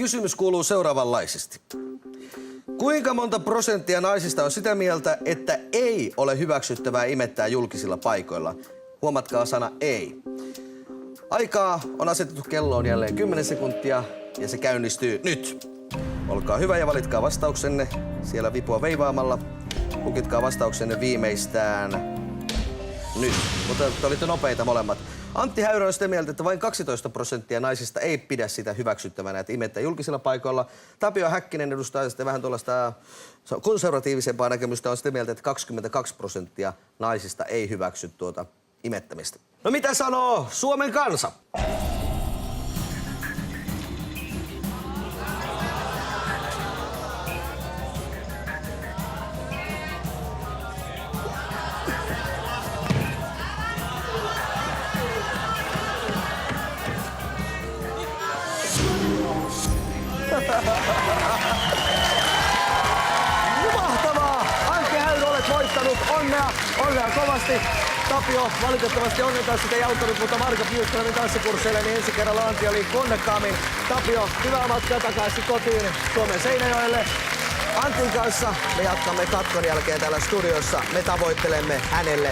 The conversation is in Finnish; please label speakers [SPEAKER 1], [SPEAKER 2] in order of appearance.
[SPEAKER 1] kysymys kuuluu seuraavanlaisesti. Kuinka monta prosenttia naisista on sitä mieltä, että ei ole hyväksyttävää imettää julkisilla paikoilla? Huomatkaa sana ei. Aikaa on asetettu kelloon jälleen 10 sekuntia ja se käynnistyy nyt. Olkaa hyvä ja valitkaa vastauksenne siellä vipua veivaamalla. Lukitkaa vastauksenne viimeistään nyt. Mutta te olitte nopeita molemmat. Antti Häyrä on sitä mieltä, että vain 12% naisista ei pidä sitä hyväksyttävänä, että imettää julkisilla paikoilla. Tapio Häkkinen edustaa sitten vähän tuollaista konservatiivisempaa näkemystä, on sitä mieltä, että 22% naisista ei hyväksy tuota imettämistä. No mitä sanoo Suomen kansa? Mahtavaa! Antti Häyrä, olet voittanut. Onnea kovasti. Tapio, valitettavasti onnen kanssa sitä ei auttanut, mutta Marko Piuskalainen tanssikursseille, niin ensi kerralla Antti oli onnekkaammin. Tapio, hyvää matkaa takaisin kotiin Suomen Seinäjoelle. Antin kanssa me jatkamme katkon jälkeen täällä studiossa. Me tavoittelemme hänelle